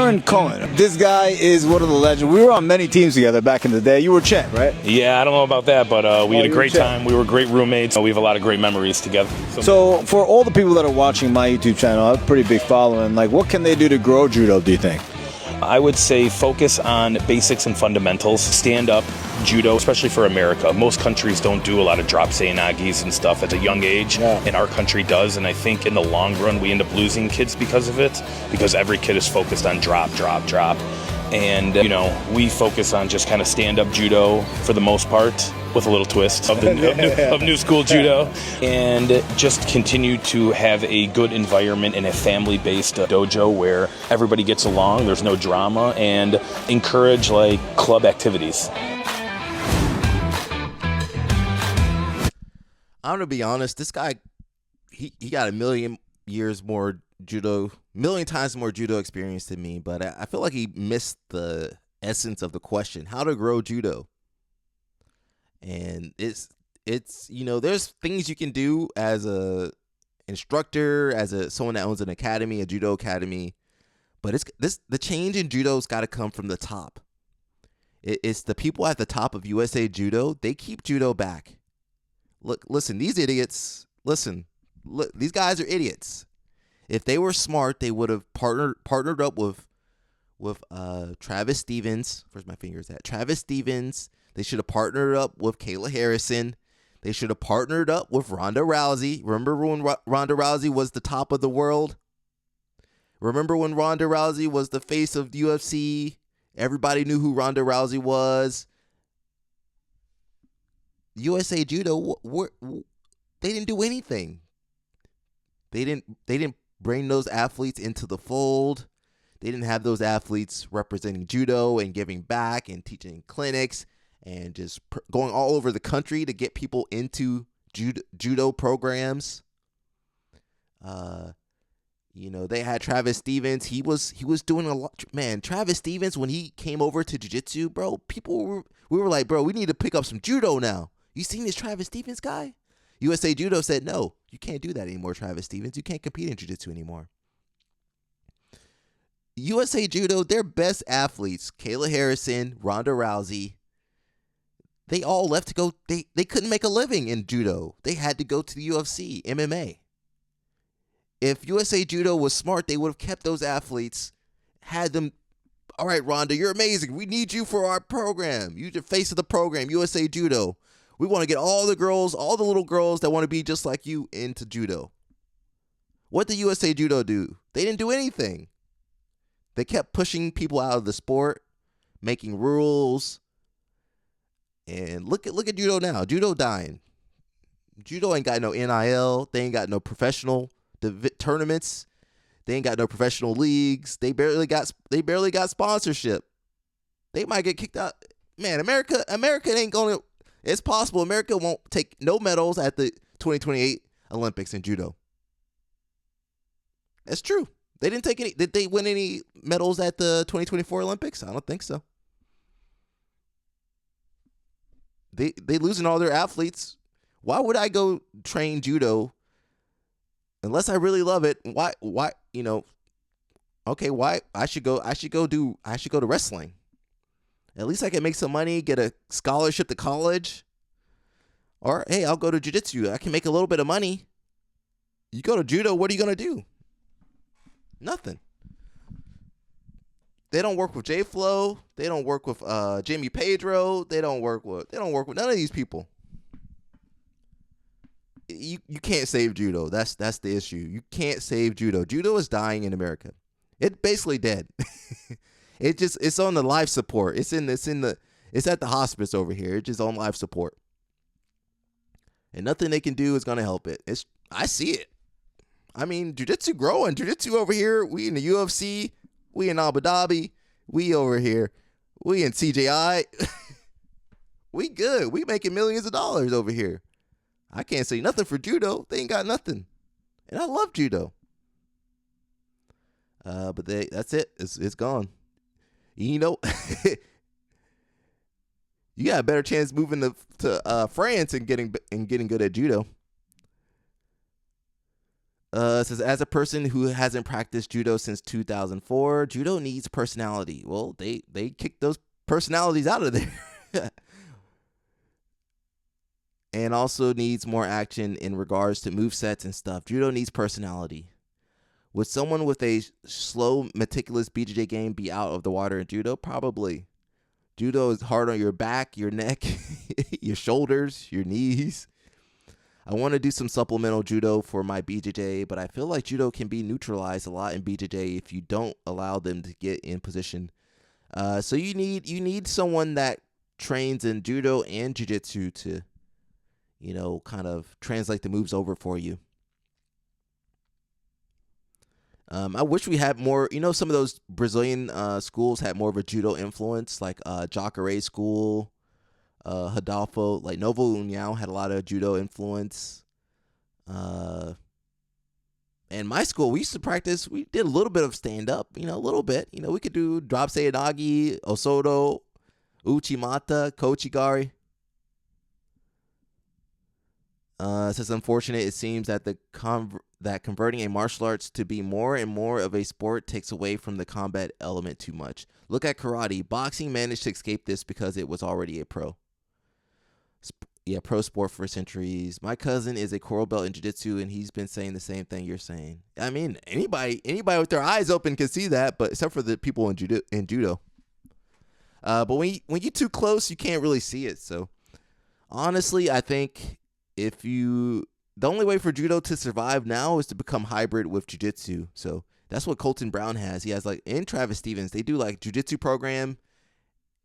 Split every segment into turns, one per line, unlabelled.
Aaron Cohen. This guy is one of the legends. We were on many teams together back in the day. You were Chet, right?
Yeah, I don't know about that, but we had a great time. We were great roommates. We have a lot of great memories together.
So for all the people that are watching my YouTube channel, I have a pretty big following. Like, what can they do to grow judo, do you think?
I would say focus on basics and fundamentals. Stand up judo, especially for America. Most countries don't do a lot of drop seoi-nagis and stuff at a young age, and our country does. And I think in the long run, we end up losing kids because of it, because every kid is focused on drop, drop, drop. And, you know, we focus on just kind of stand-up judo for the most part, with a little twist of new school judo, and just continue to have a good environment in a family-based dojo where everybody gets along, there's no drama, and encourage, like, club activities.
I'm going to be honest, this guy, he got a million times more judo experience than me, but I feel like he missed the essence of the question, how to grow judo. And it's you know, there's things you can do as a instructor, as someone that owns an academy, a judo academy, but the change in judo's got to come from the top. It's the people at the top of USA Judo, they keep judo back. Listen, these idiots, these guys are idiots. If they were smart, they would have partnered up with Travis Stevens. Where's my fingers at? Travis Stevens. They should have partnered up with Kayla Harrison. They should have partnered up with Ronda Rousey. Remember when Ronda Rousey was the top of the world? Remember when Ronda Rousey was the face of the UFC? Everybody knew who Ronda Rousey was. USA Judo, they didn't do anything. They didn't bring those athletes into the fold. They didn't have those athletes representing judo and giving back and teaching clinics and just going all over the country to get people into judo programs. You know, they had Travis Stevens. He was doing a lot. Man, Travis Stevens, when he came over to jiu-jitsu, bro, we were like, bro, we need to pick up some judo now. You seen this Travis Stevens guy? USA Judo said, no, you can't do that anymore, Travis Stevens. You can't compete in jiu-jitsu anymore. USA Judo, their best athletes, Kayla Harrison, Ronda Rousey, they all left to go. They couldn't make a living in judo. They had to go to the UFC, MMA. If USA Judo was smart, they would have kept those athletes, had them, all right, Ronda, you're amazing. We need you for our program. You're the face of the program, USA Judo. We want to get all the girls, all the little girls that want to be just like you into judo. What did USA Judo do? They didn't do anything. They kept pushing people out of the sport, making rules. And look at judo now. Judo dying. Judo ain't got no NIL. They ain't got no professional tournaments. They ain't got no professional leagues. They barely got sponsorship. They might get kicked out. Man, America ain't going to. It's possible America won't take no medals at the 2028 Olympics in judo. That's true. They didn't take any. Did they win any medals at the 2024 Olympics? I don't think so. They losing all their athletes. Why would I go train judo unless I really love it? Why you know? Okay, why I should go to wrestling. At least I can make some money, get a scholarship to college. Or, hey, I'll go to jiu-jitsu. I can make a little bit of money. You go to judo, what are you going to do? Nothing. They don't work with J-Flow. They don't work with Jimmy Pedro. They don't work with none of these people. You can't save judo. That's the issue. You can't save judo. Judo is dying in America. It's basically dead. It's on the life support. It's at the hospice over here. It's just on life support. And nothing they can do is gonna help it. I see it. I mean, jiu-jitsu growing. Jiu-jitsu over here. We in the UFC. We in Abu Dhabi. We over here. We in CJI. We good. We making millions of dollars over here. I can't say nothing for judo. They ain't got nothing. And I love judo. But that's it. It's gone. You know, you got a better chance moving to France and getting good at judo. It says, as a person who hasn't practiced judo since 2004, judo needs personality. Well, they kicked those personalities out of there. And also needs more action in regards to movesets and stuff. Judo needs personality. Would someone with a slow, meticulous BJJ game be out of the water in judo? Probably. Judo is hard on your back, your neck, your shoulders, your knees. I want to do some supplemental judo for my BJJ, but I feel like judo can be neutralized a lot in BJJ if you don't allow them to get in position. So you need someone that trains in judo and jiu-jitsu to, kind of translate the moves over for you. I wish we had more, some of those Brazilian schools had more of a judo influence, like Jacare School, Rodolfo, like Novo União had a lot of judo influence. And my school, we used to practice, we did a little bit of stand-up, a little bit. We could do drop seidanagi, osodo, uchimata, kochigari. It says, unfortunate, it seems that that converting a martial arts to be more and more of a sport takes away from the combat element too much. Look at karate. Boxing managed to escape this because it was already a pro sport for centuries. My cousin is a coral belt in jiu-jitsu, and he's been saying the same thing you're saying. I mean, anybody with their eyes open can see that, but except for the people in judo. But when you're too close, you can't really see it. So honestly, I think the only way for judo to survive now is to become hybrid with jiu-jitsu. So that's what Colton Brown has. He has and Travis Stevens, they do like jiu-jitsu program.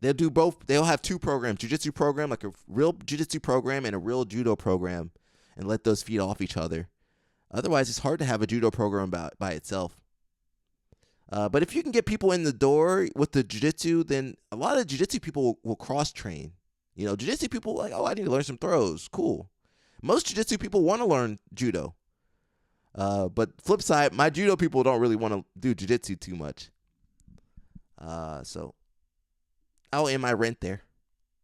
They'll do both. They'll have two programs, jiu-jitsu program, like a real jiu-jitsu program and a real judo program, and let those feed off each other. Otherwise, it's hard to have a judo program by itself. But if you can get people in the door with the jiu-jitsu, then a lot of jiu-jitsu people will cross-train. Jiu-jitsu people like, oh, I need to learn some throws. Cool. Most jiu-jitsu people want to learn judo. But flip side, my judo people don't really want to do jiu-jitsu too much. So I'll end my rant there.